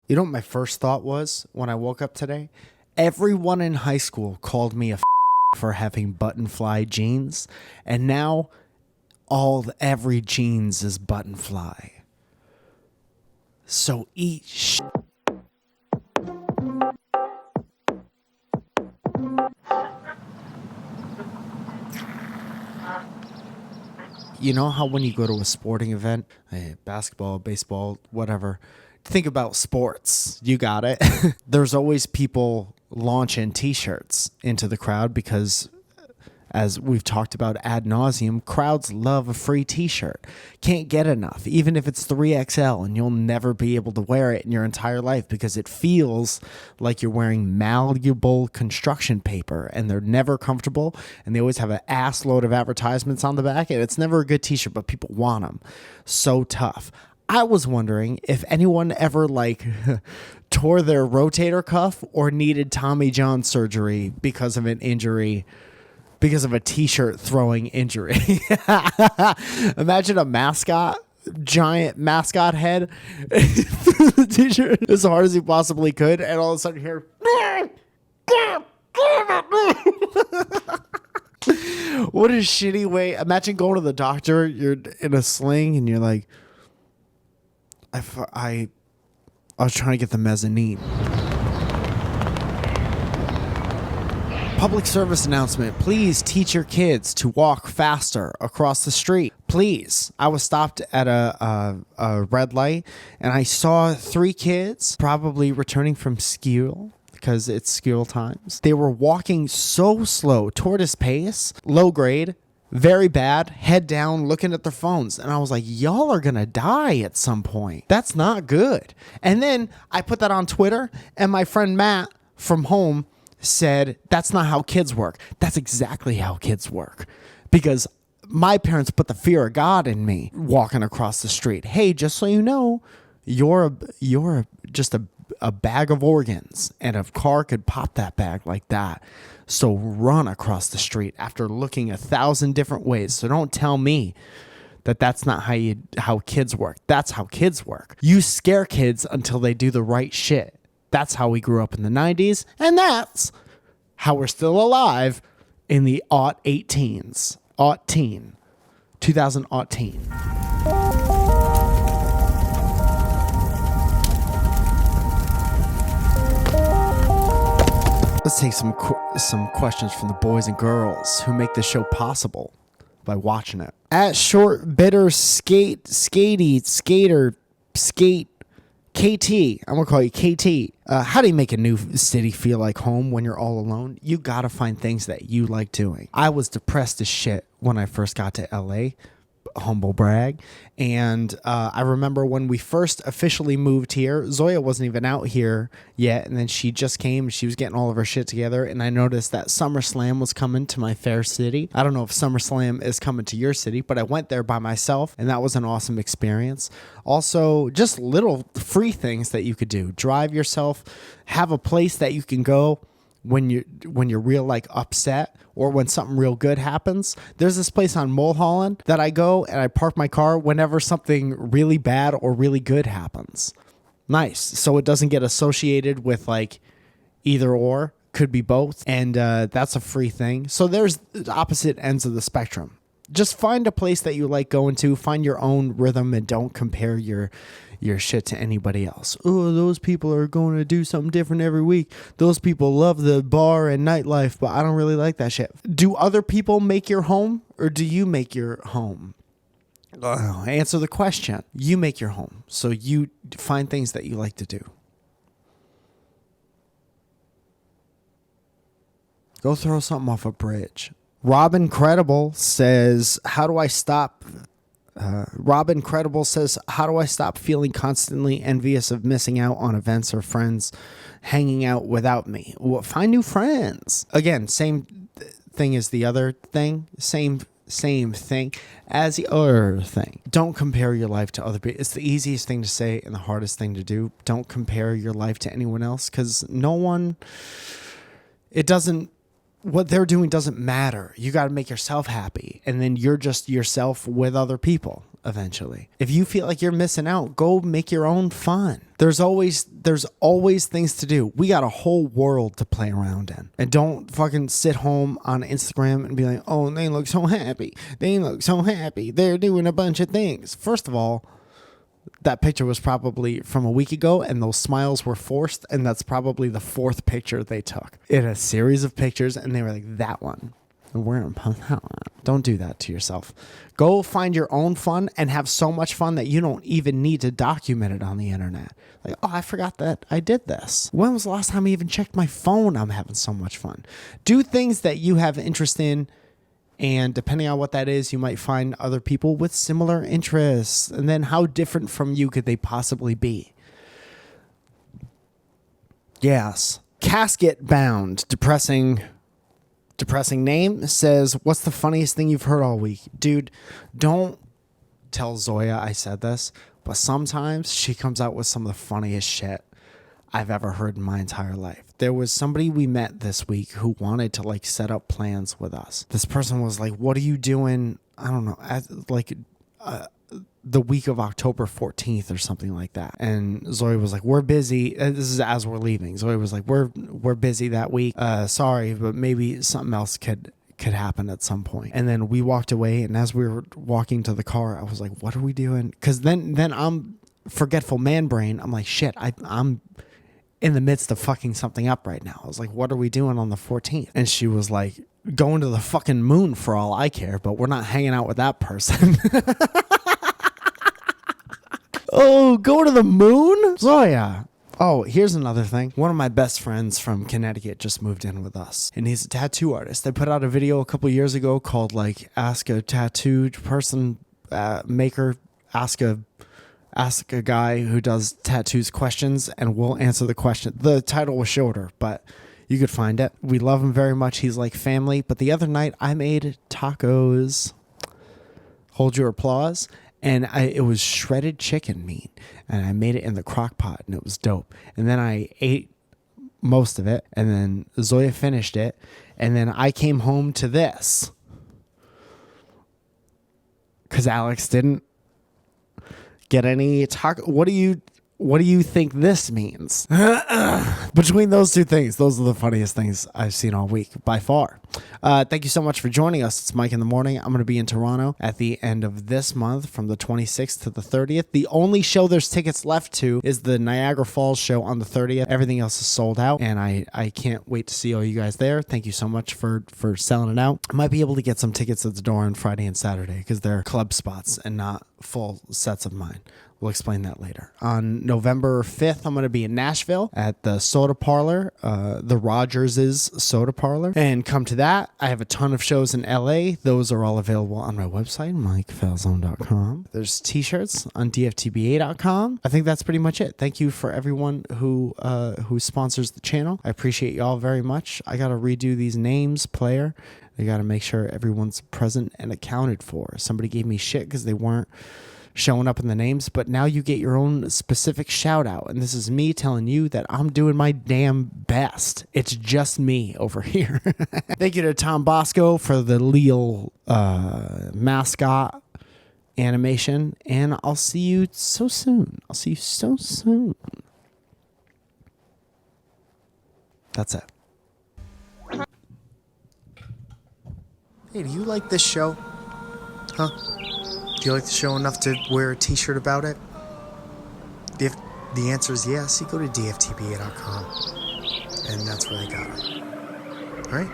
You know what my first thought was when I woke up today? Everyone in high school called me a for having button fly jeans, and now every jeans is button fly. So eat shit. You know how when you go to a sporting event, basketball, baseball, whatever, think about sports. You got it. There's always people launching t-shirts into the crowd because, as we've talked about ad nauseum, crowds love a free t-shirt. Can't get enough, even if it's 3XL, and you'll never be able to wear it in your entire life because it feels like you're wearing malleable construction paper, and they're never comfortable, and they always have an ass load of advertisements on the back, and it's never a good t-shirt, but people want them. So tough. I was wondering if anyone ever tore their rotator cuff or needed Tommy John surgery because of an injury, because of a t-shirt throwing injury. Imagine a giant mascot head threw the t-shirt as hard as he possibly could, and all of a sudden here, what a shitty way. Imagine going to the doctor, you're in a sling, and you're like, I was trying to get the mezzanine. Public service announcement. Please teach your kids to walk faster across the street. Please. I was stopped at a red light, and I saw 3 kids probably returning from school because it's school times. They were walking so slow, tortoise pace, low grade, very bad, head down, looking at their phones. And I was like, y'all are going to die at some point. That's not good. And then I put that on Twitter, and my friend Matt from home said, that's not how kids work. That's exactly how kids work. Because my parents put the fear of God in me walking across the street. Hey, just so you know, you're just a bag of organs, and a car could pop that bag like that. So run across the street after looking 1,000 different ways. So don't tell me that that's not how kids work. That's how kids work. You scare kids until they do the right shit. That's how we grew up in the 90s, and that's how we're still alive in the 2018. Let's take some questions from the boys and girls who make the show possible by watching it. At Short Bitter Skate KT, I'm going to call you KT. How do you make a new city feel like home when you're all alone? You got to find things that you like doing. I was depressed as shit when I first got to LA. Humble brag. And I remember when we first officially moved here, Zoya wasn't even out here yet, and then she just came. She was getting all of her shit together, and I noticed that SummerSlam was coming to my fair city. I don't know if SummerSlam is coming to your city, but I went there by myself, and that was an awesome experience. Also, just little free things that you could do. Drive yourself, have a place that you can go when you're real upset, or when something real good happens. There's this place on Mulholland that I go, and I park my car whenever something really bad or really good happens. Nice. So it doesn't get associated with either or, could be both. And that's a free thing. So there's the opposite ends of the spectrum. Just find a place that you like going to, find your own rhythm, and don't compare your shit to anybody else. Oh, those people are going to do something different every week. Those people love the bar and nightlife, but I don't really like that shit. Do other people make your home, or do you make your home? Answer the question. You make your home. So you find things that you like to do. Go throw something off a bridge. Robin Credible says, how do I stop feeling constantly envious of missing out on events or friends hanging out without me? Well, find new friends. Again, same thing as the other thing. Same thing as the other thing. Don't compare your life to other people. It's the easiest thing to say and the hardest thing to do. Don't compare your life to anyone else, because what they're doing doesn't matter. You got to make yourself happy, and then you're just yourself with other people. eventually. If you feel like you're missing out, go make your own fun. There's always things to do. We got a whole world to play around in. And don't fucking sit home on Instagram and be like, oh, they look so happy. They look so happy. They're doing a bunch of things. First of all, that picture was probably from a week ago, and those smiles were forced, and that's probably the fourth picture they took. In a series of pictures, and they were like, that one. And we're gonna post that one. Don't do that to yourself. Go find your own fun and have so much fun that you don't even need to document it on the internet. Like, oh, I forgot that I did this. When was the last time I even checked my phone? I'm having so much fun. Do things that you have interest in. And depending on what that is, you might find other people with similar interests. And then how different from you could they possibly be? Yes. Casket Bound. Depressing name says, what's the funniest thing you've heard all week? Dude, don't tell Zoya I said this, but sometimes she comes out with some of the funniest shit I've ever heard in my entire life. There was somebody we met this week who wanted to like set up plans with us. This person was like, what are you doing? I don't know, the week of October 14th or something like that. And Zoe was like, we're busy. This is as we're leaving. Zoe was like, we're busy that week. Sorry, but maybe something else could happen at some point. And then we walked away, and as we were walking to the car, I was like, what are we doing? Because then I'm forgetful man brain. I'm like, shit, I'm in the midst of fucking something up right now. I was like, what are we doing on the 14th? And she was like, going to the fucking moon for all I care, but we're not hanging out with that person. Oh, go to the moon? Zoya. Oh, here's another thing. One of my best friends from Connecticut just moved in with us, and he's a tattoo artist. They put out a video a couple years ago called like Ask a Tattoo Person Maker, ask a guy who does tattoos questions, and we'll answer the question. The title was shorter, but you could find it. We love him very much. He's like family. But the other night I made tacos. Hold your applause. And it was shredded chicken meat, and I made it in the crock pot, and it was dope. And then I ate most of it, and then Zoya finished it, and then I came home to this because Alex didn't get any taco. What do you think this means? Between those two things, those are the funniest things I've seen all week by far. Thank you so much for joining us. It's Mike in the Morning. I'm going to be in Toronto at the end of this month from the 26th to the 30th. The only show there's tickets left to is the Niagara Falls show on the 30th. Everything else is sold out, and I can't wait to see all you guys there. Thank you so much for selling it out. I might be able to get some tickets at the door on Friday and Saturday because they're club spots and not full sets of mine. We'll explain that later. On November 5th, I'm going to be in Nashville at the Soda Parlor, the Rogers' Soda Parlor. And come to that. I have a ton of shows in LA. Those are all available on my website, MikeFalzone.com. There's t-shirts on DFTBA.com. I think that's pretty much it. Thank you for everyone who sponsors the channel. I appreciate y'all very much. I got to redo these names, player. I got to make sure everyone's present and accounted for. Somebody gave me shit because they weren't showing up in the names, but now you get your own specific shout out, and this is me telling you that I'm doing my damn best. It's just me over here. Thank you to Tom Bosco for the Leo mascot animation, and I'll see you so soon. That's it. Hey, do you like this show? Huh? Do you like the show enough to wear a t-shirt about it? If the answer is yes, you go to dftba.com, and that's where they got it. All right?